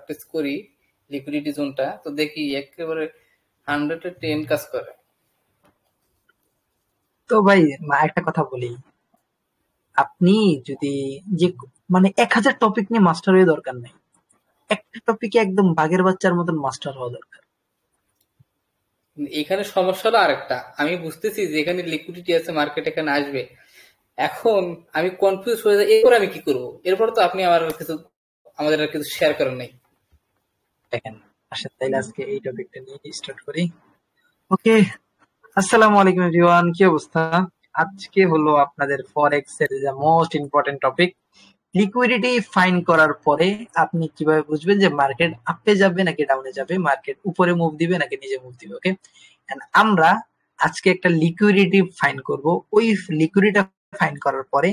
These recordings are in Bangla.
প্র্যাকটিস করি লিকুইডিটি জোনটা, তো দেখি একেবারে 100-10 কাজ করে। তো ভাই একটা কথা বলি, আপনি যদি যে মানে 1000 টপিক নিয়ে মাস্টার হয়ে দরকার নাই, একটা টপিকে একদম বাঘের বাচ্চার মতন মাস্টার হওয়া দরকার। এখানে সমস্যা হলো আরেকটা, আমি বুঝতেছি যে এখানে লিকুইডিটি আছে, মার্কেট এখানে আসবে, এখন আমি কনফিউজ হয়ে যাই, এরপর আমি কি করব? এরপর তো আপনি আমার কিছু আমাদের আর কিছু শেয়ার করেন নাই। দেখেন, আসেন তাইলে আজকে এই টপিকটা নিয়ে স্টার্ট করি। ওকে, আসসালামু আলাইকুম এভরিওয়ান, কি অবস্থা? আজকে হলো আপনাদের ফরেক্স এর যে most important topic, liquidity find করার পরে আপনি কিভাবে বুঝবেন যে মার্কেট আপে যাবে নাকি ডাউনে যাবে, মার্কেট উপরে মুভ দিবে নাকি নিচে মুভ দিবে। ওকে, আমরা আজকে একটা লিকুইডিটি ফাইন্ড করব। ওই লিকুইডিটি ফাইন্ড করার পরে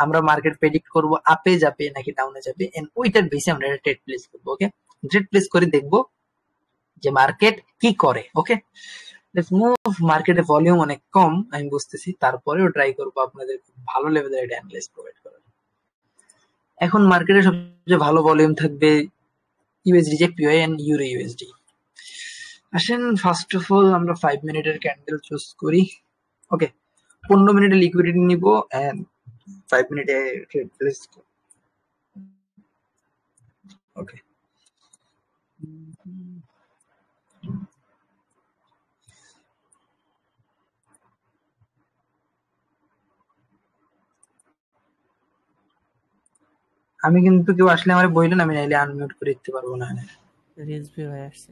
আমরা মার্কেট প্রেডিক্ট করব আপে যাবে নাকি ডাউনে যাবে, এন্ড ওইটার বেসে আমরা একটা ট্রেড প্লেস করব। ওকে, ট্রেড প্লেস করে দেখব যে মার্কেট কি করে। ওকে, লেটস মুভ। মার্কেটে ভলিউম অনেক কম আমি বুঝতেছি, তারপরেও ট্রাই করবো আপনাদের ভালো লেভেলের একটা অ্যানালাইস প্রোভাইড করার। এখন মার্কেটে সবচেয়ে ভালো ভলিউম থাকবে USD JPY and euro USD. আসেন ফার্স্ট অফ অল আমরা 5 মিনিটের ক্যান্ডেল চুজ করি। ওকে, 15 মিনিটে লিকুইডিটি নিব এন্ড 5 মিনিটে ট্রেড প্লেস। ওকে, আমি কিন্তু কেউ আসলে আমার বললেন, আমি নাইলে আনমিউট করে দিতে পারবো না। রিজভি ভাই আসছে।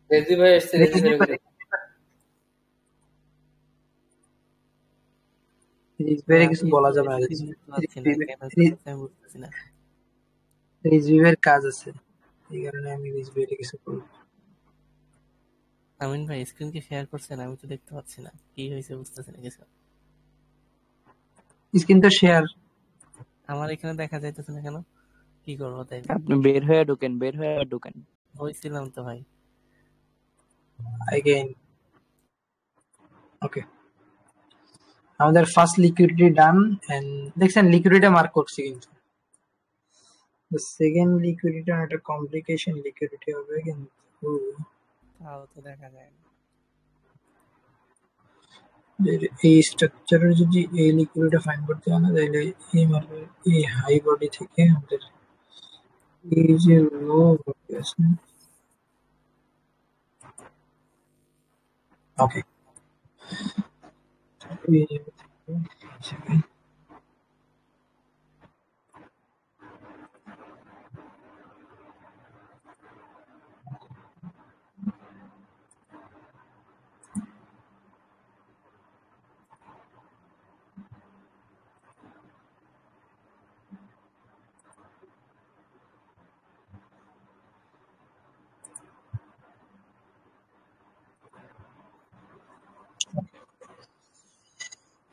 রেজি ভাই আসছে, রেজি ভাই রিজভির কিছু বলা যাবে না, রিজভির কাজ আছে, এই কারণে আমি রিজভির কিছু বলবো। আমিন ভাই স্ক্রিন কি শেয়ার করছেন? আমি তো দেখতে পাচ্ছি না, কি হয়েছে বুঝতেছি না কিছু। স্ক্রিন তো শেয়ার আমার এখানে দেখা যাইতেছে না কেন? কি করবো তাই? আপনি বের হয়ে ঢুকেন। হয়েছিলাম তো ভাই। again. ওকে, আমাদের ফার্স্ট লিকুইডিটি ডান এন্ড দেখছেন লিকুইডিটি মার্ক করছি, কিন্তু সেকেন্ড লিকুইডিটি একটা কমপ্লিকেশন লিকুইডিটি হবে, কিন্তু তাও তো দেখা যায় না। এই স্ট্রাকচারের যদি এই লিকুইডিটি ফাইন্ড করতে হয় না, তাহলে এই মার্কেট এই হাই বডি থেকে আমাদের এই যে লো বডি আছে। ওকে,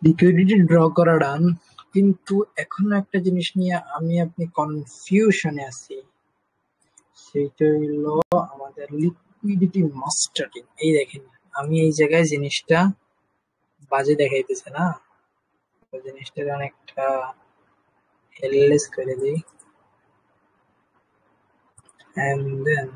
লিকুইডিটি ড্র করা ডান, কিন্তু এখনো একটা জিনিস নিয়ে আমি আপনি কনফিউশনে আছি, সেটা হলো আমাদের লিকুইডিটি মাস্টারিং। এই দেখেন, আমি এই জায়গায় জিনিসটা বাজে দেখাইতেছে না, জিনিসটা অনেকটা হেললেস করে দিই and then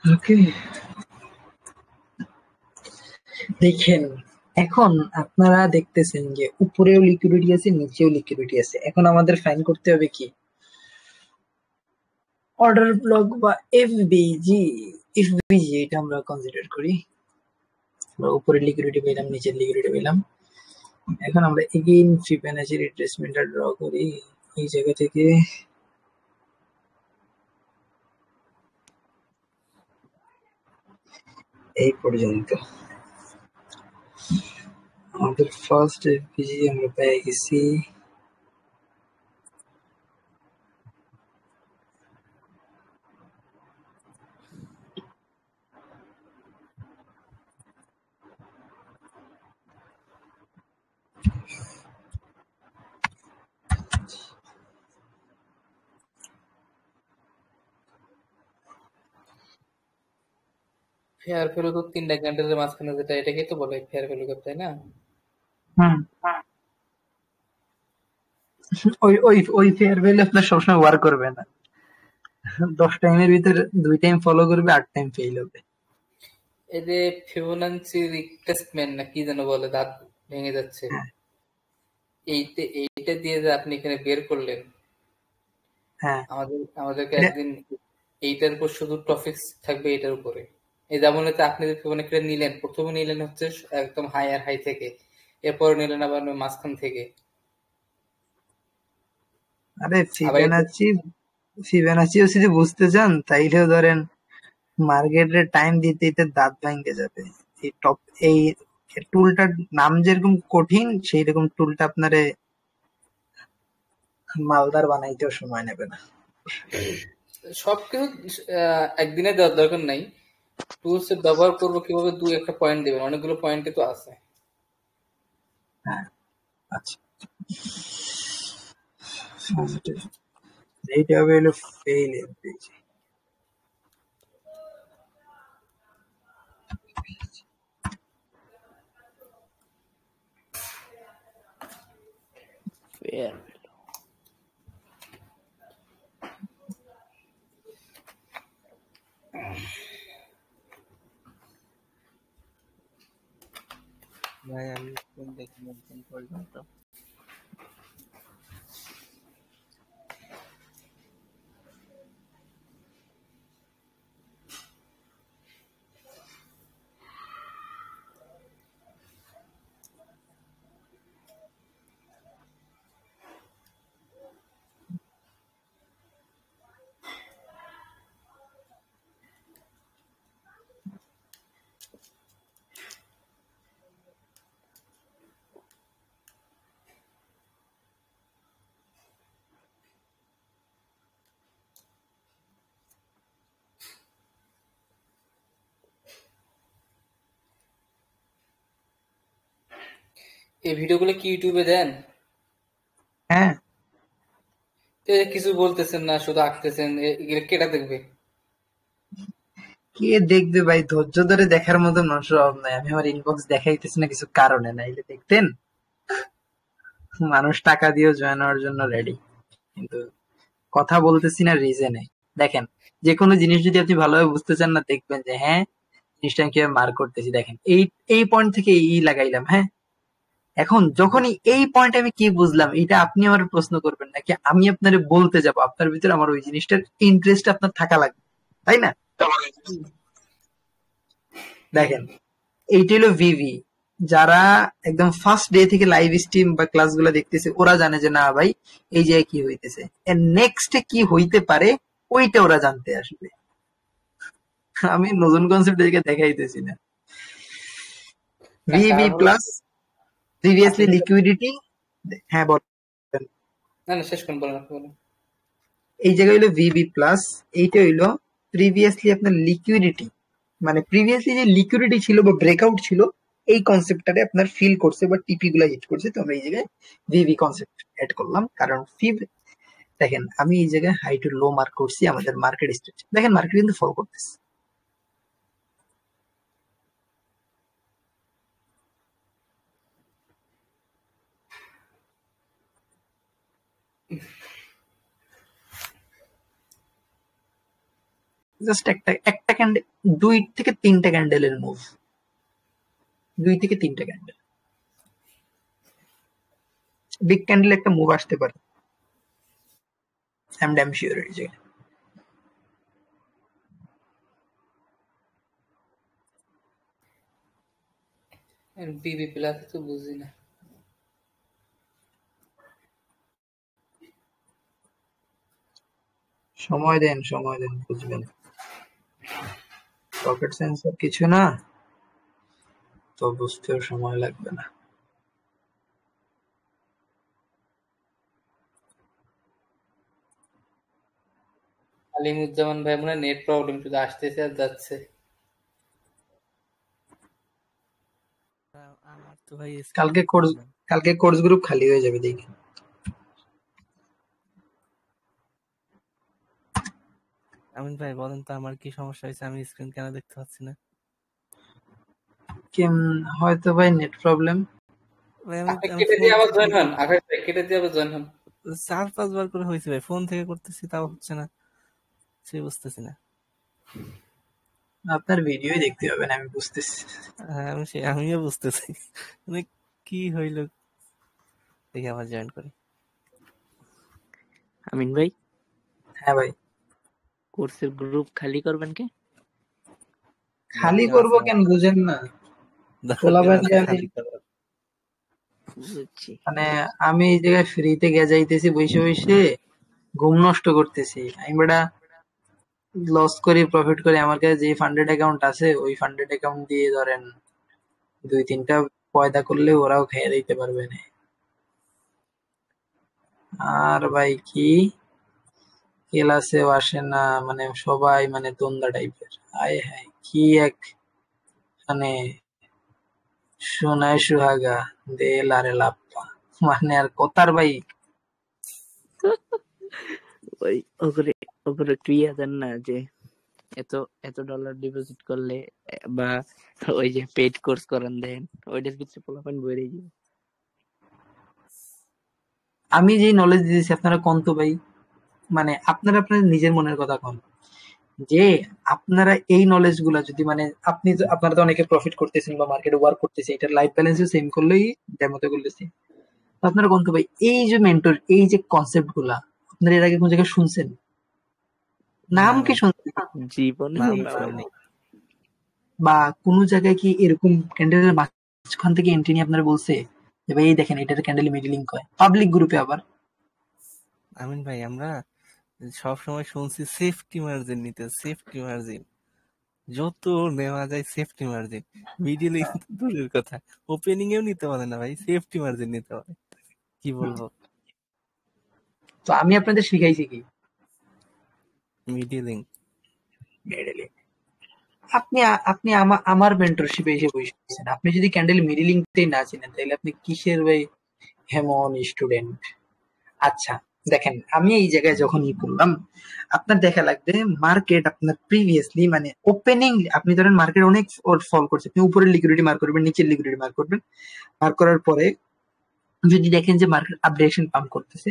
ওকে, দেখেন এখন আপনারা দেখতেছেন যে উপরেও লিকুইডিটি আছে, নিচেও লিকুইডিটি আছে। এখন আমাদের ফাইন করতে হবে কি অর্ডার ব্লক বা এফবিজি। এফবিজি এটা আমরা কনসিডার করি, আমরা উপরে লিকুইডিটি পেলাম, নিচের লিকুইডিটি পেলাম। এখন আমরা এগেইন ফিবোনাচি রিট্রেসমেন্টটা ড্র করি এই জায়গা থেকে এই পর্যন্ত। আমাদের ফার্স্ট এলপিজি আমরা পেয়ে গেছি। ফেয়ার ভ্যালু তো তিনটা ক্যান্ডেলের মাঝখানে যেটা, এটাকেই তো বলে ফেয়ার ভ্যালু গ্যাপ, তাই না? হুম, ওই ওই ওই ফেয়ার ভ্যালু আপনার সবসময় ওয়ার্ক করবে না। 10 টাইমের ভিতরে 2 টাইম ফলো করবে, 8 টাইম ফেল হবে। এই যে ফিবোনাচি রিট্রেসমেন্ট না কি যেন বলে, দাঁত ভেঙে যাচ্ছে, হ্যাঁ, এইটা দিয়ে যে আপনি এখানে বের করলেন, হ্যাঁ, আমাদেরকে এটা একদিন এইটার উপর শুধু টপিকস থাকবে, এটার উপরে। এই যেমন হচ্ছে আপনি যে ফিবোনাচিটা নিলেন, প্রথমে নিলেন হচ্ছে একদম হাই আর হাই থেকে, এরপরে নিলেন আবার মাঝখান থেকে, আরে আবার ফিবোনাচিও যদি বুঝতে চান তাইলেও ধরেন মার্কেটের টাইম দিতে দিতে দাঁত ভেঙে যাবে। এই টপ এই টুলটার নাম যেরকম কঠিন, সেই রকম টুলটা আপনারে মালদার বানাইতেও সময় নেবে না। সবকিছু একদিনে দেওয়ার দরকার নাই। টুলস ব্যবহার করবো কিভাবে, দুই একটা পয়েন্ট দেবেন, অনেকগুলো পয়েন্টই তো আছে। হ্যাঁ, আচ্ছা, এইটা হবে হলো ফেইল পেজ। fair. ভাই আমি কোন দেখি কোন পর্যন্ত এই ভিডিওগুলো কি ইউটিউবে দেন? হ্যাঁ, তো এই যে কিছু বলতেছেন না, শুধু আঁকতেছেন, এগুলো কেটা দেখবে? কে দেখবে ভাই? ধৈর্য ধরে দেখার মতো মানুষের অভাব নাই। আমি আমার ইনবক্স দেখাইতেছি না কিছু কারণে, নাইলে দেখতেন। মানুষ টাকা দিয়েও জয়েন হওয়ার জন্য রেডি, কিন্তু কথা বলতেছি না রিজনে। দেখেন, যে কোনো জিনিস যদি আপনি ভালোভাবে বুঝতে চান না, দেখবেন যে হ্যাঁ, জিনিসটা আমি কিভাবে মার্ক করতেছি। দেখেন, এই এই পয়েন্ট থেকে এই লাগাইলাম, হ্যাঁ। এখন যখনই এই পয়েন্ট আমি কি বুঝলাম, এটা আপনি আমার প্রশ্ন করবেন নাকি আমি আপনারে বলতে যাব? আপনার ভিতরে আমার ওই জিনিসটার ইন্টারেস্ট আপনার থাকা লাগবে, তাই না? দেখেন, এইটা হলো ভিভি। যারা একদম ফার্স্ট ডে থেকে লাইভ স্ট্রিম বা ক্লাসগুলো দেখতেছে, ওরা জানে যে না ভাই, এই জায়গায় কি হইতেছে, এর নেক্সটে কি হইতে পারে, ওইটা ওরা জানতে আসবে। আমি নতুন কনসেপ্ট দেখাইতেছি না। না, ভিভি কারণ হলো প্লাস আপনি প্রিভিয়াসলি লিকুইডিটি। হ্যাঁ, বলেন। না না, শেষ করুন, বলেন, আপনি বলেন। এই জায়গায় হইলো ভিবি প্লাস, এইটা হইলো প্রিভিয়াসলি আপনার লিকুইডিটি, মানে প্রিভিয়াসলি যে লিকুইডিটি ছিল বা ব্রেকআউট ছিল, এই কনসেপ্টটারে আপনার ফিল করছে বা টিপি গুলা হিট করছে। তো আমরা এই জায়গায় ভিভি কনসেপ্ট এড করলাম, কারণ ফিভ। দেখেন, আমি এই জায়গায় হাই টু লো মার্ক করছি আমাদের মার্কেট স্টেজ। দেখেন, মার্কেট কিন্তু ফলো করতেছে। জাস্ট একটা একটা ক্যান্ডেল, 2 থেকে 3টা ক্যান্ডেলের মুভ, 2 থেকে 3টা ক্যান্ডেল, বিগ ক্যান্ডেল একটা মুভ আসতে পারে। আই এম ড্যাম শিওর এই জায়গায়। বিবি প্লাস তো বুঝি না। সময় দেন, বুঝবেন। রকেট সায়েন্স আর কিছু না, তো বুঝতেও সময় লাগবে না। আলিমুজ্জামান ভাই মনে নেট প্রবলেম, শুধু আসতেছে আর যাচ্ছে। আমার তো ভাই কালকে স্ক্রিন কোর্স প্রবলেম। কালকে কোর্স গ্রুপ খালি হয়ে যাবে দেখি। আমিন ভাই বলেন তো আমার কি সমস্যা হয়েছে, আমি স্ক্রিন কেন দেখতে পাচ্ছি না? হয়তো ভাই নেট প্রবলেম। ভাই আমি আপনি আমি কেটে ফোন দিয়ে আবার থেকে জয়েন হন, আকাশ ভাই কেটে দিয়ে আবার জয়েন হন। 4-5 বার করে হয়েছে ভাই, ফোন থেকে করতেছি তাও হচ্ছে না, সে বুঝতেছি না। আপনার ভিডিওই দেখতে হবে না, আমি বুঝতেছি। হ্যাঁ আমিও বুঝতেছি, মানে কি হইলো, দেখি আবার জয়েন করি। আমিন ভাই, হ্যাঁ ভাই, কোর্সের গ্রুপ খালি করবেন কে? খালি দরকার করব আছে কেন বুঝেন না? দরকার পোলাপান আছে দিয়ে আমি খালি করার। বুঝছি। মানে আমি এই জায়গায় ফ্রিতে যাইতেছি বসে বসে, ঘুম নষ্ট করতেছি আমি বেটা। লস করি প্রফিট করি, আমার কাছে যে ফান্ডেড অ্যাকাউন্ট আছে ওই ফান্ডেড অ্যাকাউন্ট দিয়ে ধরেন 2-3টা পয়দা করলে ওরাও খেয়ে দিতে পারবে না। আর ভাই কি ক্লাসেও আসে না, মানে সবাই মানে তোন্দা টাইপের। আয় হায় কি এক মানে সোনায় সুহাগা দে লারে লাপ্পা, মানে আর কথার ভাই। ওই ওগুলো ওগুলো একটু ইয়ে দেন না, যে এত এত ডলার ডিপোজিট করলে বা ওই যে পেইড কোর্স করান দেন, ওইটার কিছু পোলাপান বেড়ে যাবে। আমি যে নলেজ দিয়েছি আপনারা কোন তো ভাই, মানে আপনারা আপনাদের নিজের মনের কথা কোন, যে আপনারা এই নলেজ গুলা যদি মানে আপনারা তো অনেকে প্রফিট করতেছেন বা মার্কেটে ওয়ার্ক করতেছে, এটা লাইফ ব্যালেন্সে সেম করলেই ডেমোতে করতেছি। তো আপনারা কোন তো ভাই, এই যে মেন্টর, এই যে কনসেপ্ট গুলা আপনারা এর আগে কোন জায়গায় শুনছেন? না নাম কি ভাই, শুনছেন? জীবনেও নাম না। শুনি নাই। বা কোন জায়গায় কি এরকম ক্যান্ডেলের মাঝখান থেকে এন্ট্রি নিয়ে আপনারা বলছে যে ভাই এই দেখেন এটার ক্যান্ডেল মিডলিং হয় পাবলিক গ্রুপে আবার? আমিন ভাই আমরা সব সময় শুনছি সেফটি মার্জিন নিতে, সেফটি মার্জিন যত নেওয়া যায় সেফটি মার্জিন, মিডিলে দূরের কথা, ওপেনিং এও নিতে পারে না ভাই, সেফটি মার্জিন নিতে পারে, কি বলবো। তো আমি আপনাদের শিখাইছি কি? মিডিলিং। মিডলিং। আপনি আপনি আমার মেন্টরশিপে এসে বসেছেন, আপনি যদি ক্যান্ডেল মিডলিংটাই না চিনেন তাহলে আপনি কিসের ভাই হেমন স্টুডেন্ট? আচ্ছা দেখেন, আমি এই জায়গায় যখন করলাম, আপনার দেখা লাগবে মার্কেট আপনার প্রিভিয়াসলি মানে ওপেনিং, আপনি ধরেন মার্কেট অনেক ফল করছে, আপনি উপরের লিকুইডিটি মার্ক করবেন, নিচের লিকুইডিটি মার্ক করবেন। মার্ক করার পরে যদি দেখেন যে মার্কেট আপ ডাইরেকশন পাম্প করতেছে,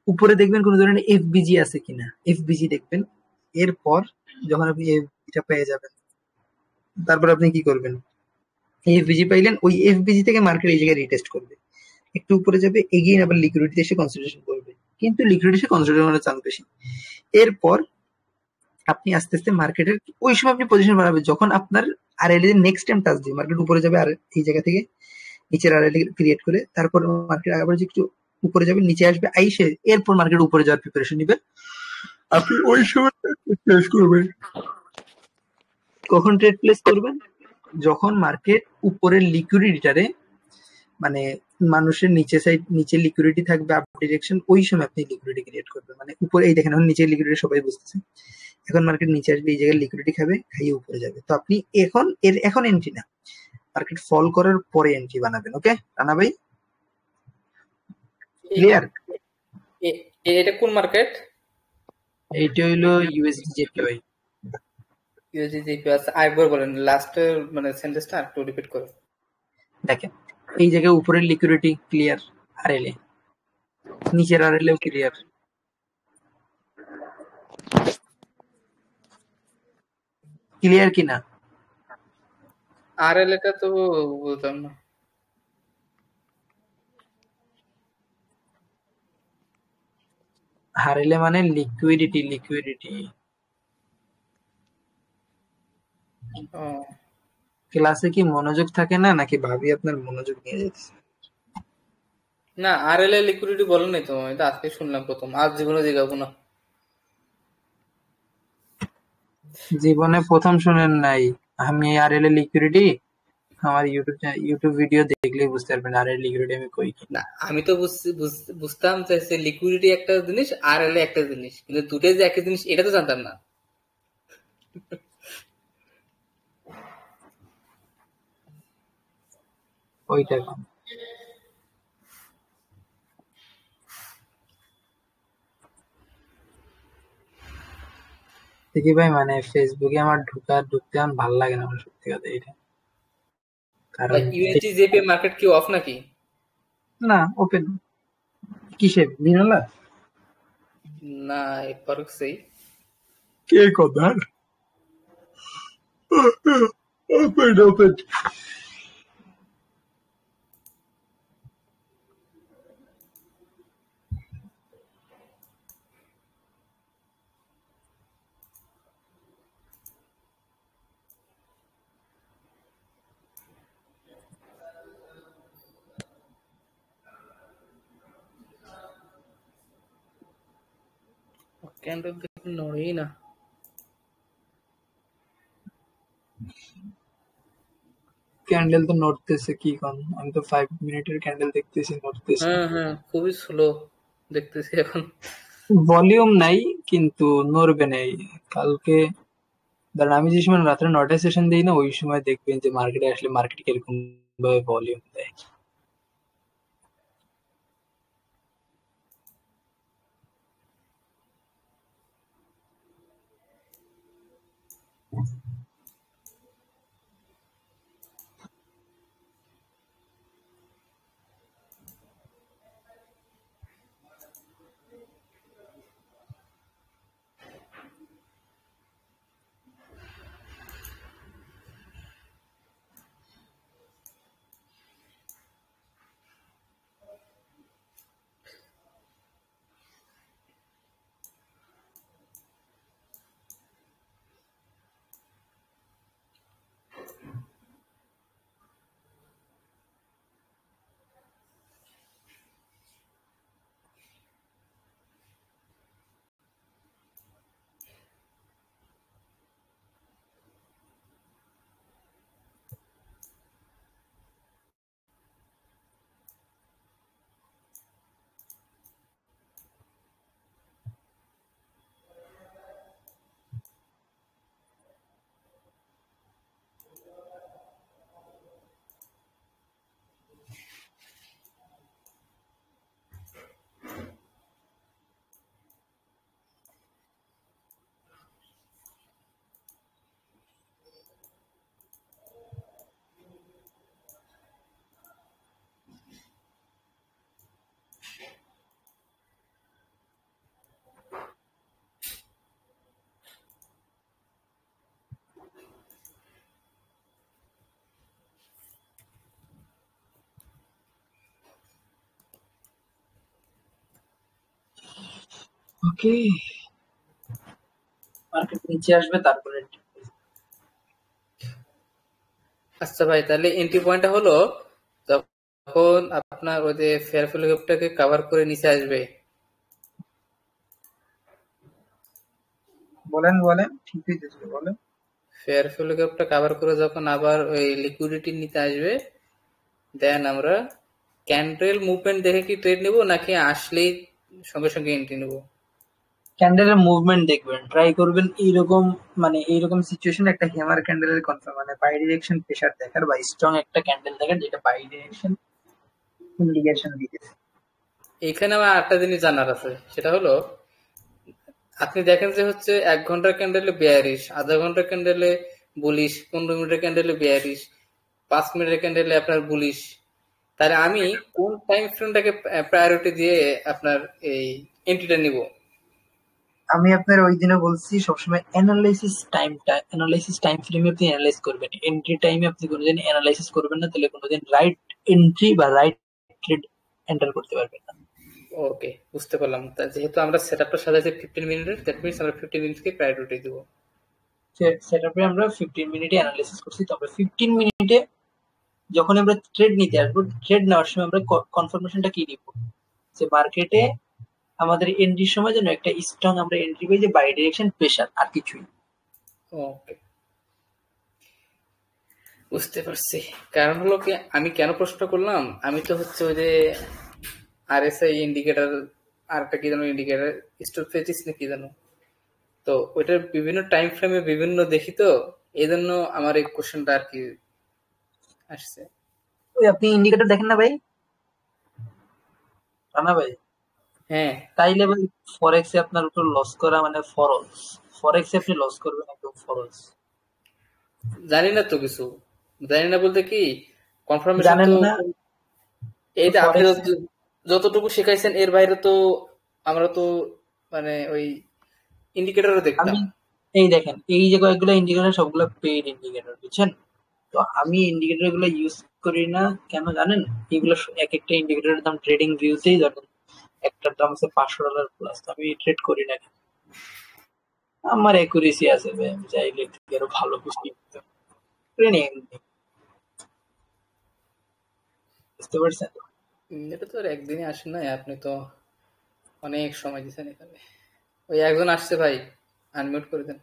উপরে দেখবেন কোন ধরনের এফবিজি আছে কিনা, এফবিজি দেখবেন। এরপর যখন আপনি এফবিটা পেয়ে যাবেন, তারপর আপনি কি করবেন? এফবিজি পাইলেন, ওই এফবিজি থেকে মার্কেট এই জায়গায় রিটেস্ট করবে, একটু উপরে যাবে, এগেইন আবার লিকুইডিটি এসে কনসিডারেশন করবে, কিন্তু লিকুইডিটি এসে কনসিডারেশনের চান্স বেশি। এরপর আপনি আস্তে আস্তে মার্কেটের ওই সময় আপনি পজিশন বাড়াবেন যখন আপনার আর এল এর নেক্সট টাইম টাচ দিয়ে মার্কেট উপরে যাবে, আর এই জায়গা থেকে নিচের আর এল ক্রিয়েট করে তারপর মার্কেট আবার যে একটু উপরে যাবে, নিচে আসবে, আইসে এরপর মার্কেট উপরে যাওয়ার প্রিপারেশন নিবে। আপনি ওই সময় প্লেস করবেন। কখন ট্রেড প্লেস করবেন? যখন মার্কেট উপরের লিকুইডিটারে মানে মানুষের নিচে সাইড, নিচে লিকুইডিটি থাকবে আপ ডিরেকশন, ওই সময় আপনি লিকুইডিটি ক্রিয়েট করবেন। মানে উপরে এই দেখেন এখন নিচে লিকুইডিটি সবাই বুঝতেছে, এখন মার্কেট নিচে আসবে, এই জায়গায় লিকুইডিটি খাবে, খাইয়ে উপরে যাবে। তো আপনি এখন এন্ট্রি না, মার্কেট ফল করার পরে এন্ট্রি বানাবেন। ওকে রানা ভাই, ক্লিয়ার? এটা কোন মার্কেট? এইটা হইলো ইউএসডি জেপিওয়াই। ইউজিজিপি আছে, আরেকবার বলেন লাস্টের মানে সেন্টেন্সটা একটু রিপিট করুন। দেখেন এই জায়গায় উপরের লিকুইডিটি ক্লিয়ার, আর এলে নিচের আর এলেও ক্লিয়ার। ক্লিয়ার কিনা? আর এল এটা তো বুঝলাম না। হারেলে মানে লিকুইডিটি, লিকুইডিটি। ও, ক্লাসে কি মনোযোগ থাকে না নাকি ভাবি আপনার মনোযোগ নিয়ে যাচ্ছে? না আর এল এর লিকুইডিটি বলেন নাই তো, এটা আজকে শুনলাম প্রথম, আজ জীবনে জিগাবো না। জীবনে প্রথম শুনেন নাই? আমি আর এল লিকুইডিটি আমার ইউটিউব ভিডিও দেখলেই বুঝতে পারবেন আর এর লিকুইডিটি আমি কই কি। না, আমি তো বুঝতাম যে লিকুইডিটি একটা জিনিস আর এল একটা জিনিস, কিন্তু দুটোই যে একটা জিনিস এটা তো জানতাম না। ওইটা দেখি ভাই, মানে ফেসবুকে আমার ঢুকতে আমার ভালো লাগে না, আমার সত্যি কথা এটা। কারণ ইউএসজি জেপি মার্কেট কি অফ নাকি? না, ওপেন। কিসে বিনালা? না, এরপর সেই কে কথা? Open open. ক্যান্ডেল নড়েই না। ক্যান্ডেল তো নড়তেছে কি কোন? আমি তো 5 মিনিটের ক্যান্ডেল দেখতেছি নড়তেছে। হ্যাঁ, খুবই স্লো দেখতেছি এখন। ভলিউম নাই কিন্তু নড়বে না। কালকে ধরেন আমি যে সময় রাত্রে 9টায় সেশন দিই না, ওই সময় দেখবেন যে মার্কেটে আসলে মার্কেট কিরকম ভাবে ভলিউম দেয়। ওকে, মার্কেট নিচে আসবে তারপরে। আচ্ছা ভাই, তাহলে এন্ট্রি পয়েন্টটা হলো যখন আপনার ওই যে ফেয়ার ভ্যালু গ্যাপটাকে কভার করে নিচে আসবে। বলেন বলেন, ঠিক হইতেছিল, বলেন। ফেয়ার ভ্যালু গ্যাপটা কভার করে যখন আবার ওই লিকুইডিটি নিতে আসবে, দেন আমরা ক্যান্ডেল মুভমেন্ট দেখে কি ট্রেড নেব, নাকি আসলেই সঙ্গে সঙ্গে এন্ট্রি নেব? ক্যান্ডেলের মুভমেন্ট দেখবেন, ট্রাই করবেন এইরকম, মানে এইরকম সিচুয়েশন একটা হ্যামার ক্যান্ডেলের কনফার্ম, মানে বাই ডিরেকশন প্রেসার দেখার বা স্ট্রং একটা ক্যান্ডেল দেখার যেটা বাই ডিরেকশন ইন্ডিকেশন দিতেছে। এখানে আমার আরেকটা জিনিস জানার আছে, সেটা হলো আপনি দেখেন যে হচ্ছে 1 ঘন্টার ক্যান্ডেলে বেয়ারিশ, আধা ঘন্টার ক্যান্ডেলে বুলিশ, 15 মিনিটের ক্যান্ডেলে বেয়ারিশ, 5 মিনিটের ক্যান্ডেলে আপনার বুলিশ। তাহলে আমি কোন টাইম ফ্রেমটাকে প্রায়োরিটি দিয়ে আপনার এই এন্ট্রিটা নিব? আমি আপনার ওই দিনও বলছি, সবসময় অ্যানালাইসিস টাইম ফ্রেমে আপনি অ্যানালাইজ করবেন, এন্ট্রি টাইমে আপনি কোনোদিন অ্যানালাইসিস করবেন না, তাহলে কোনোদিন রাইট এন্ট্রি বা রাইট ট্রেড এন্টার করতে পারবেন না। ওকে, বুঝতে পারলাম। তা যেহেতু আমরা সেটআপটা সাজাইছি 15 মিনিটের, দ্যাট মিনস আমরা 15 মিনিটকে প্রায়োরিটি দিব। সেটআপে আমরা 15 মিনিটে অ্যানালাইসিস করছি, তবে 15 মিনিটে যখন আমরা ট্রেড নিতে আসবো, ট্রেড নেওয়ার সময় আমরা কনফার্মেশনটা কি দিব, যে মার্কেটে আমাদের এন্ট্রির সময় যেন একটা স্ট্রং আমরা এন্ট্রি পাই, যে বাই ডিরেকশন প্রেসার, আর কিছুই। ওকে, বুঝতে পারছি। কারণ হলো কি, আমি কেন প্রশ্ন করলাম, আমি তো হচ্ছে ওই যে আরএসআই ইন্ডিকেটর, আর একটা কি যেন ইন্ডিকেটর, স্টোফেটিস না কি যেন, তো ওইটার বিভিন্ন টাইম ফ্রেমে বিভিন্ন দেখি, তো এই জন্য আমার এই কোশ্চেনটা আর কি আসছে। ওই আপনি ইন্ডিকেটর দেখেন না ভাই, রানা ভাই? হ্যাঁ, তাইলে ভাই ফরেক্সে আপনার উপর লস করা মানে ফরজ। ফরেক্সে আপনি লস করবেন একদম ফরজ। জানি না তো কিছু, জানি না বলতে কি, কনফার্মেশন জানেন তো না এই যে আপনি ফরেক্সে? যতটুকু শেখাইছেন এর বাইরে তো আমরা তো মানে ওই ইন্ডিকেটরও দেখতাম। আমি এই দেখেন, এই যে কয়েকগুলো ইন্ডিকেটর সবগুলো পেইড ইন্ডিকেটর, বুঝছেন? তো আমি ইন্ডিকেটর গুলো ইউজ করি না, কেন জানেন? এগুলো এক একটা ইন্ডিকেটরের দাম ট্রেডিং ভিউতেই ধরেন একটার দাম আছে $500 প্লাস, তো আমি ট্রেড করি না। আমার অ্যাকুরেসি আছে ভাই, আমি চাইলে থেকে আরো ভালো বুঝতে করে নিই এমনি। বুঝতে পারছেন? এটা তো আর একদিনে আসে না, আপনি তো অনেক সময় দিচ্ছেন এখানে। ওই একজন আসছে ভাই, আনমিউট করে দেন।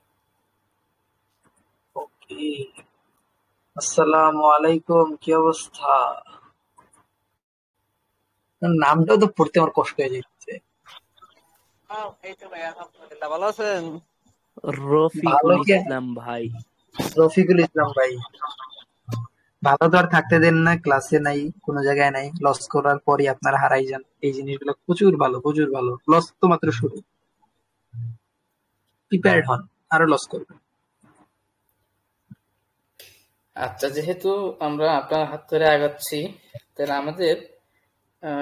ওকে, আসসালামু আলাইকুম, কি অবস্থা? আপনার নামটাও তো পড়তে আমার কষ্ট হয়ে যাচ্ছে। এই তো ভাই, আলহামদুলিল্লাহ, ভালো আছেন? ভালো রফিকুল কে? ইসলাম ভাই। রফিকুল ইসলাম ভাই, ভালো তো আর থাকতে দেন না, ক্লাসে নাই, কোনো জায়গায় নাই, লস করার পরই আপনারা হারাই যান। এই জিনিসগুলো প্রচুর ভালো, প্রচুর ভালো। লস তো মাত্র শুরু, প্রিপেয়ার্ড হন, আরো লস করবেন। আচ্ছা, যেহেতু আমরা আপনার হাত ধরে আগাচ্ছি, তাহলে আমাদের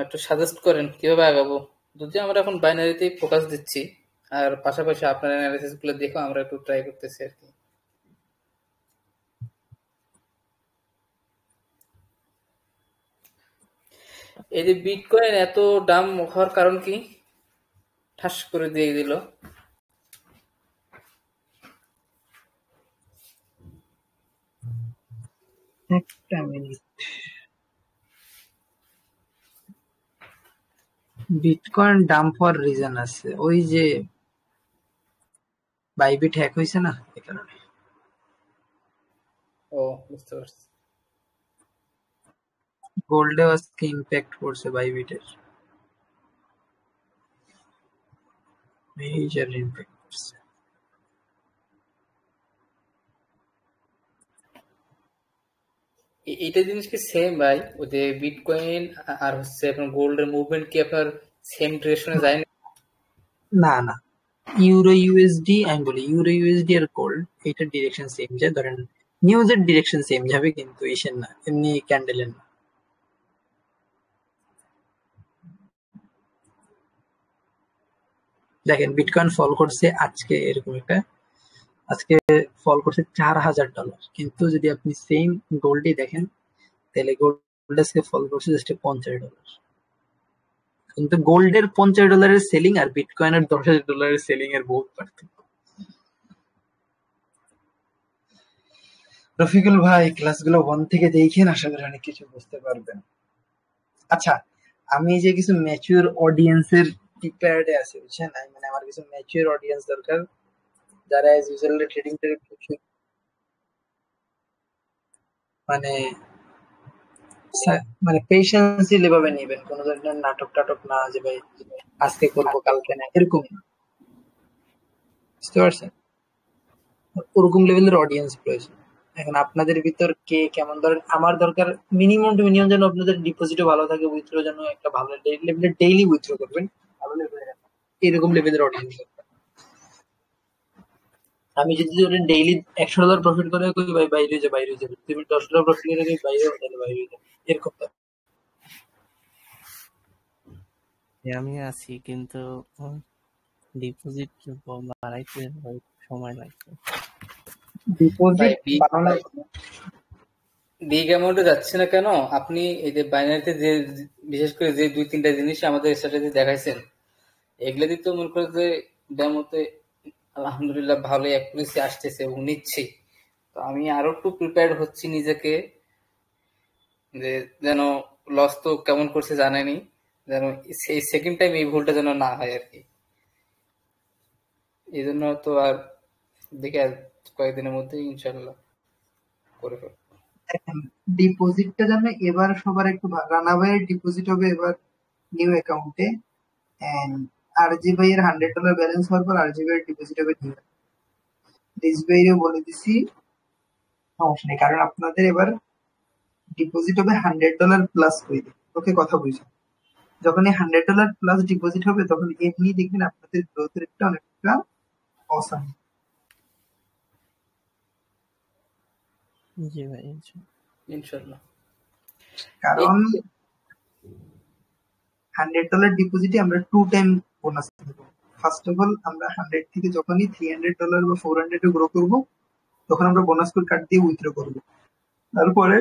একটু সাজেস্ট করেন কিভাবে আগাবো। যদিও আমরা এখন বাইনারিতেই ফোকাস দিচ্ছি, আর পাশাপাশি আপনার অ্যানালিসিস গুলো দেখো আমরা একটু ট্রাই করতেছি আর কি। এই যে বিটকয়েন এত দাম হওয়ার কারণ কি, ঠাস করে দিয়ে দিল। একটা মিনিট। বিটকয়েন ডাম্প হওয়ার রিজন আছে, ওই যে বাইবিট হ্যাক হয়েছে না, এই কারণে। ও, বুঝতে পারছি। গোল্ডে আজকে ইম্প্যাক্ট করছে বাইবিটের, মেজর ইম্প্যাক্ট করছে। এইটা জিনিস কি সেম ভাই, ওই যে বিটকয়েন আর হচ্ছে আপনার গোল্ডের মুভমেন্ট কি আপনার সেম ডিরেকশনে যায় না? না না, ইউরো ইউএসডি, আমি বলি ইউরো ইউএসডি আর গোল্ড, এইটার ডিরেকশন সেম যায়, ধরেন নিউজের ডিরেকশন সেম যাবে, কিন্তু ইসের না, এমনি ক্যান্ডেলের না। দেখেন বিটকয়েন ফল করছে আজকে এরকম একটা, আজকে ফল করছে $4,000, কিন্তু যদি আপনি সেম গোল্ডই দেখেন তাহলে গোল্ড আজকে ফল করছে জাস্ট $50, কিন্তু গোল্ডের $50 সেলিং আর বিটকয়েনের $10,000 সেলিং এর বহুত পার্থক্য। রফিকুল ভাই, ক্লাসগুলো 1 থেকে দেখেন, আশা করি অনেক কিছু বুঝতে পারবেন। আচ্ছা, আমি যে কিছু ম্যাচিউর অডিয়েন্সের প্রিপেয়ার্ডে আছি, বুঝছেন? আমি মানে আমার কিছু ম্যাচিউর অডিয়েন্স দরকার, যারা এজ ইউজুয়াল ট্রেডিং মানে মানে পেশেন্সিলি ভাবে নিবেন, কোনো ধরনের নাটক টাটক না, যে ভাই আজকে করবো কালকে না, এরকম না। বুঝতে পারছেন? ওরকম লেভেলের অডিয়েন্স প্রয়োজন। এখন আপনাদের ভিতর কে কেমন, ধরেন আমার দরকার মিনিমাম টু মিনিমাম যেন আপনাদের ডিপোজিটও ভালো থাকে, উইথড্র যেন একটা ভালো লেভেলের ডেইলি উইথড্র করবেন, ভালো লেভেলের, এরকম লেভেলের অডিয়েন্স। আমি যদি ধরেন ডেইলি $100 প্রফিট করে কই ভাই বাইরে হয়ে যা, বাইরে হয়ে যাবে, তুমি $10 প্রফিট করে কই বাইরে হয়ে যাবে, বাইরে হয়ে যাবে, এরকম তো। আমি আছি, কিন্তু ডিপোজিট বাড়াইতে সময় লাগবে। ভাই ডিপোজিট বানানোর বিগ অ্যামাউন্টে যাচ্ছে না কেন? আপনি এই যে বাইনারিতে যে বিশেষ করে যে 2-3টা জিনিস আমাদের স্ট্র্যাটেজি দেখাইছেন, এগুলোতে তো মনে করে যে ডেমোতে আলহামদুলিল্লাহ ভালোই অ্যাকুরেসি আসতেছে এবং নিচ্ছি। তো আমি আরো একটু প্রিপেয়ার্ড হচ্ছি নিজেকে, যে যেন লস তো কেমন করছে জানেনি, যেন সেই সেকেন্ড টাইম এই ভুলটা যেন না হয় আর কি। এই জন্য তো আর দেখে কয়েকদিনের মধ্যেই ইনশাল্লাহ করে ফেলবো। ডিপোজিটটা যেন এবার সবার একটু রানা ভাইয়ের ডিপোজিট হবে এবার নিউ অ্যাকাউন্টে, এন্ড আরজি ভাইয়ের $100 ব্যালেন্স হওয়ার পর আরজি ভাইয়ের ডিপোজিট হবে নিউ। রিজ ভাইয়েরও বলে দিছি, সমস্যা নেই, কারণ আপনাদের এবার ডিপোজিট হবে $100 প্লাস করে। ওকে, কথা বুঝছেন? যখন এই $100 প্লাস ডিপোজিট হবে তখন এমনি দেখবেন আপনাদের গ্রোথ রেটটা অনেকটা অসাম। জি ভাই ইনশাল্লাহ। কারণ $100 ডিপোজিটে আমরা 2 টাইম বোনাস দেবো। ফার্স্ট অফ অল আমরা 100 থেকে যখনই $300 বা 400 গ্রো করব তখন আমরা বোনাস কোড কার্ড দিয়ে উইথড্র করব। তারপরে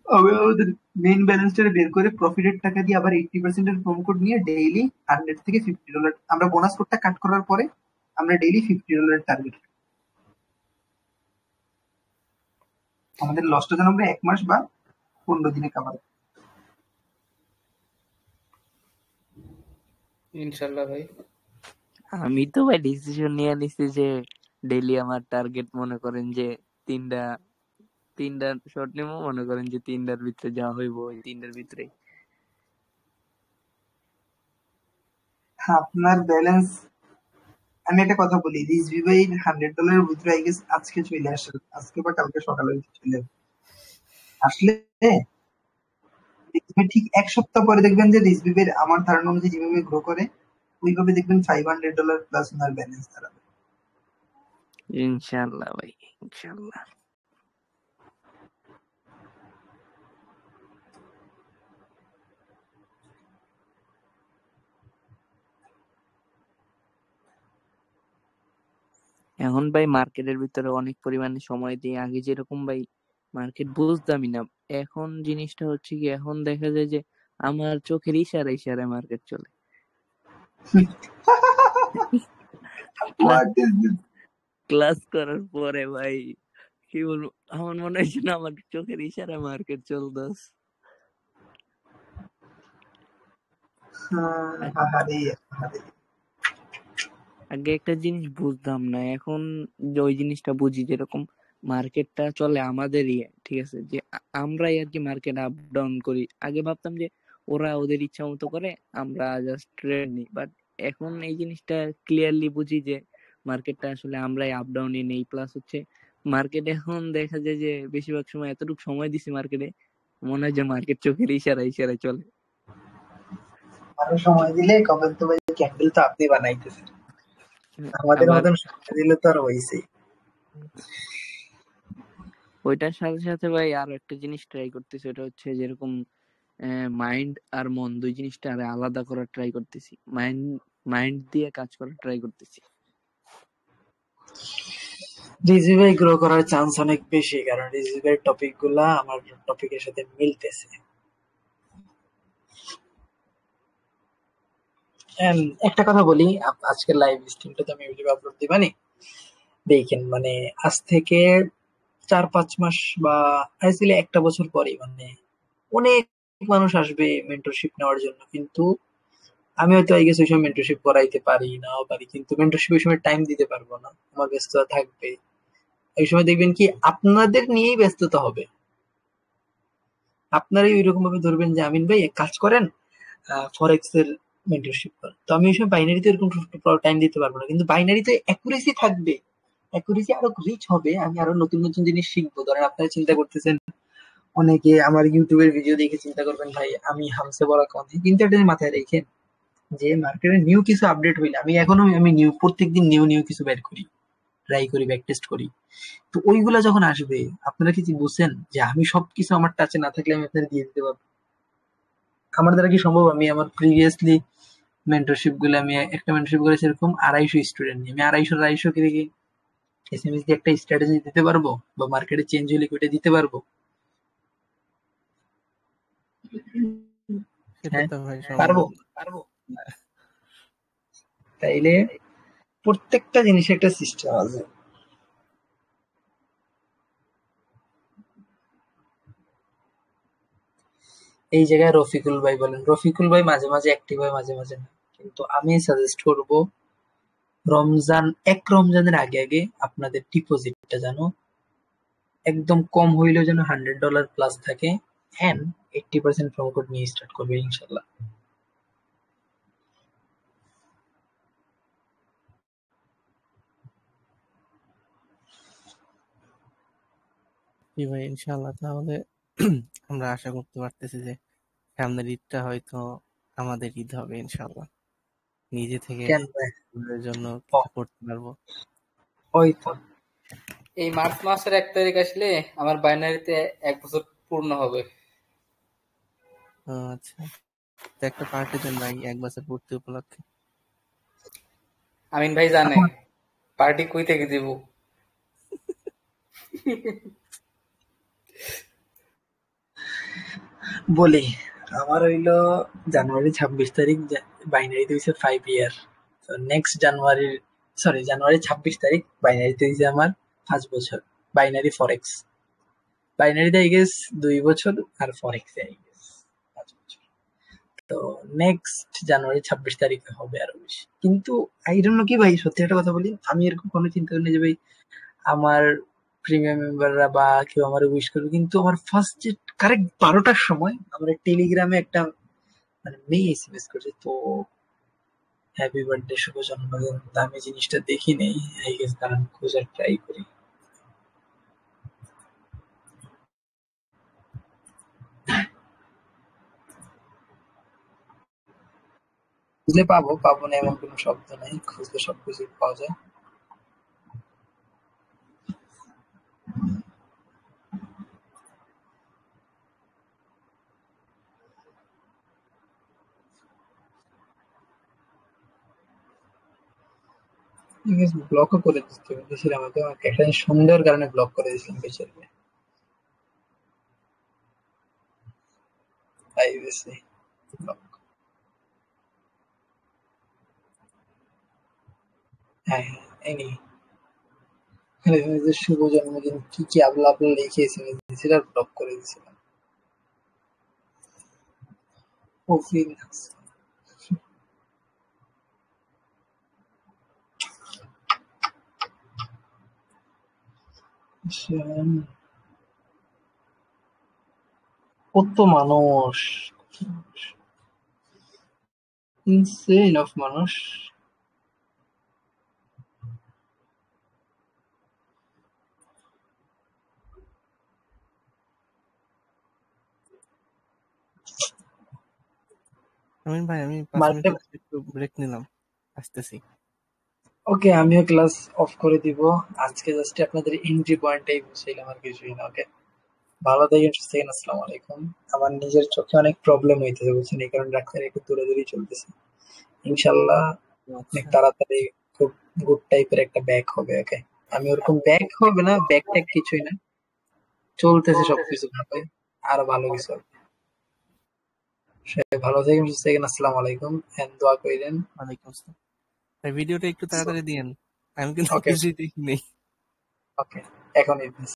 আমাদের মেইন ব্যালেন্সটা বের করে প্রফিটের টাকা দিয়ে আবার 80% এর প্রোমো কোড নিয়ে ডেইলি 100 থেকে $50 আমরা বোনাস কোডটা কাট করার পরে আমরা ডেইলি $50 টার্গেট। আমাদের লসটা যেন আমরা 1 মাস বা 15 দিনে কভার। ইনশাল্লাহ ভাই। আমি তো ভাই ডিসিশন নিয়ে নিছি যে ডেইলি আমার টার্গেট মনে করেন যে তিনটা শর্ট নেবো, মনে করেন যে 3টার ভিতরে যা হইব ওই 3টার ভিতরে। আপনার ব্যালেন্স, আমি একটা কথা বলি, রিজভি ভাই $100 উইথড্র আই গেস আজকে চলে আসে, আজকে বা কালকে সকালে চলে আসলে দেখবেন ঠিক 1 সপ্তাহ পরে দেখবেন যে রিজভি ভাই আমার ধারণা অনুযায়ী যেভাবে গ্রো করে ওইভাবে দেখবেন $500 প্লাস ওনার ব্যালেন্স দাঁড়াবে। ইনশাআল্লাহ ভাই, ইনশাআল্লাহ। এখন ভাই মার্কেটের ভিতরে অনেক পরিমাণে সময় দিই, আগে যেরকম ভাই মার্কেট বুঝতামই না। এখন জিনিসটা হচ্ছে কি, এখন দেখা যায় যে আমার চোখের ইশারায় ইশারায় মার্কেট চলে। What is this? ক্লাস করার পরে ভাই কি বলবো, আমার মনে হয়েছে না আমার চোখের ইশারায় মার্কেট চলতেছে। হাহারে, হাহারে। আগে একটা জিনিস বুঝতাম না, এখন যে ওই জিনিসটা বুঝি, যেরকম মার্কেটটা চলে আমাদেরই, ঠিক আছে, যে আমরাই আর কি মার্কেট আপ ডাউন করি। আগে ভাবতাম যে ওরা ওদের ইচ্ছা মতো করে, আমরা জাস্ট ট্রেড নিই, বাট এখন এই জিনিসটা ক্লিয়ারলি বুঝি যে মার্কেটটা আসলে আমরাই আপ ডাউনে নেই। প্লাস হচ্ছে মার্কেট এখন দেখা যায় যে বেশিরভাগ সময় এতটুকু সময় দিছি মার্কেটে, মনে হয় যে মার্কেট চোখের ইশারায় ইশারায় চলে। আরো সময় দিলে কবেন তো ভাই ক্যান্ডেল তো আপনি বানাইতেছেন, আমাদের আবার মতন সময় দিলে তো আর হইছেই। ওইটার সাথে সাথে ভাই আরো একটা জিনিস ট্রাই করতেছি, ওটা হচ্ছে যেরকম মাইন্ড আর মন দুই জিনিসটা আরে আলাদা করার ট্রাই করতেছি। মাইন্ড দিয়ে কাজ করার ট্রাই করতেছি। রিজভি ভাই গ্রো করার চান্স অনেক বেশি, কারণ রিজভি ভাইয়ের টপিক গুলা আমার টপিকের সাথে মিলতেছে। একটা কথা বলি, আজকের লাইভ স্ট্রিমটা তো আমি ইউটিউবে আপলোড দিবানি, দেখেন মানে আজ থেকে 4-5 মাস বা আসলে 1টা বছর পরে মানে অনেক মানুষ আসবে মেন্টরশিপ নেওয়ার জন্য, কিন্তু আমি হয়তো আই গেস ওই সময় মেন্টরশিপ করাইতে পারি নাও পারি, কিন্তু মেন্টরশিপ ওই সময় টাইম দিতে পারবো না, আমার ব্যস্ততা থাকবে। এই সময় দেখবেন কি আপনাদের নিয়েই ব্যস্ততা হবে, আপনারাই ওইরকম ভাবে ধরবেন যে আমিন ভাই এক কাজ করেন ফরেক্স এর মেন্টরশিপ করেন, তো আমি ওই সময় বাইনারিতে এরকম টাইম দিতে পারবো না, কিন্তু বাইনারিতে অ্যাকুরেসি থাকবে, অ্যাকুরেসি আরো রিচ হবে, আমি আরো নতুন নতুন জিনিস শিখবো। ধরেন আপনারা চিন্তা করতেছেন, অনেকে আমার ইউটিউবের ভিডিও দেখে চিন্তা করবেন ভাই আমি হামসে বড় কথা, কিন্তু এটা মাথায় রেখেন যে মার্কেটে নিউ কিছু আপডেট হইলে আমি নিউ প্রত্যেকদিন নিউ কিছু বের করি, ট্রাই করি, ব্যাক টেস্ট করি। তো ওইগুলা যখন আসবে আপনারা কি বুঝছেন যে আমি সবকিছু আমার টাচে না থাকলে আমি আপনাদের দিয়ে দিতে পারবো? আমার দ্বারা কি সম্ভব? আমি আমার প্রিভিয়াসলি মেন্টরশিপ গুলো, আমি একটা মেন্টরশিপ করেছি এরকম 250 স্টুডেন্ট নিয়ে, আমি 250 কি দেখি এসএমএস দিয়ে একটা স্ট্র্যাটেজি দিতে পারবো বা মার্কেটে চেঞ্জ হলে ওইটা দিতে পারবো? সেটা হ্যাঁ তো ভাই পারবো। সম্ভব না। তাইলে প্রত্যেকটা জিনিসের একটা সিস্টেম আছে। এই জায়গায় রফিকুল ভাই বলেন, রফিকুল ভাই মাঝে মাঝে অ্যাক্টিভ হয়, মাঝে মাঝে না, কিন্তু আমি সাজেস্ট করব রমজানের আগে আগে আপনাদের ডিপোজিটটা যেন একদম কম হইলেও যেন $100 প্লাস থাকে, এন্ড 80% প্রোমো কোড নিয়ে স্টার্ট করবে ইনশাল্লাহ। জি ভাই, ইনশাআল্লাহ। তাহলে আমরা আশা করতে পারতেছি যে সামনের ঈদটা হয়তো আমাদের ঈদ হবে ইনশাআল্লাহ। নিজে থেকে কেন ভাই? আমাদের জন্য ও, কিছু করতে পারবো। ওই তো এই মার্চ মাসের 1 তারিখ আসলে আমার বাইনারিতে 1 বছর পূর্ণ হবে। আচ্ছা, তো একটা পার্টি দেন ভাই 1 বছর পূর্তি উপলক্ষে। আমিন ভাই জানে পার্টি কই থেকে দিব। বলি, আমার হইলো জানুয়ারি 26 তারিখ বাইনারিতে হইছে 5 ইয়ার। তো নেক্সট জানুয়ারি 26 তারিখ বাইনারিতে হইছে আমার 5 বছর। বাইনারি ফরেক্স, বাইনারিতে আই গেস 2 বছর, আর ফরেক্স আই গেস 5 বছর। তো নেক্সট জানুয়ারি 26 তারিখে হবে আরো বেশি। কিন্তু আই ডোন্ট নো কি ভাই, সত্যি একটা কথা বলি, আমি এরকম কোনো চিন্তা করিনি যে ভাই আমার প্রিমিয়াম মেম্বাররা বা কেউ আমার উইশ করবে। কিন্তু আমার ফার্স্ট যে কারেক্ট 12টার সময় আমার টেলিগ্রামে একটা মানে মেয়ে এসএমএস করছে, তো হ্যাপি বার্থডে, শুভ জন্মদিন। তা আমি জিনিসটা দেখি নেই, আই গেস দাঁড়ান খোঁজার ট্রাই করি। খুঁজলে পাবো, পাবো না এমন কোনো শব্দ নাই, খুঁজলে সবকিছু পাওয়া যায়। ব্লকও করে দিয়েছিলাম হয়তো, আমাকে একটা সুন্দর কারণে ব্লক করে দিয়েছিলাম বেচারকে। Privacy block. হ্যাঁ হ্যাঁ, এই নিয়ে যে শুভ জন্মদিন কি কি আবলা আবলা লিখে এসএমএস দিয়েছিল, আর ব্লক করে দিয়েছিলাম। কফিন কত মানুষ, ইনসেন অফ মানুষ। আমিন ভাই, আমি 5 মার্কেট, মিনিটের একটু ব্রেক নিলাম, আসতেছি। ওকে, আমিও ক্লাস অফ করে দিব আজকে। জাস্ট আপনাদের এন্ট্রি পয়েন্টটাই বুঝাইলাম, আর কিছুই না। ওকে, ভালো থাকেন, সুস্থ থাকেন, আসসালামু আলাইকুম। আমার নিজের চোখে অনেক প্রবলেম হইতেছে বুঝছেন, এই কারণে ডাক্তার একটু দূরে দূরেই চলতেছে। ইনশাল্লাহ অনেক আচ্ছা, তাড়াতাড়ি খুব গুড টাইপের একটা ব্যাক হবে। ওকে, আমি ওরকম ব্যাক হবে না, ব্যাক ট্যাক কিছুই না, চলতেছে সবকিছু ভাবে, আরো ভালো কিছু হবে। সবাই ভালো থাকেন, সুস্থ থাকেন, আসসালামু আলাইকুম, এন্ড দোয়া কইরেন। ওয়ালাইকুম আসসালাম। ভাই ভিডিওটা একটু তাড়াতাড়ি দিয়েন, আমি কিন্তু ওকে কিছুই দেখি নেই। ওকে, এখনই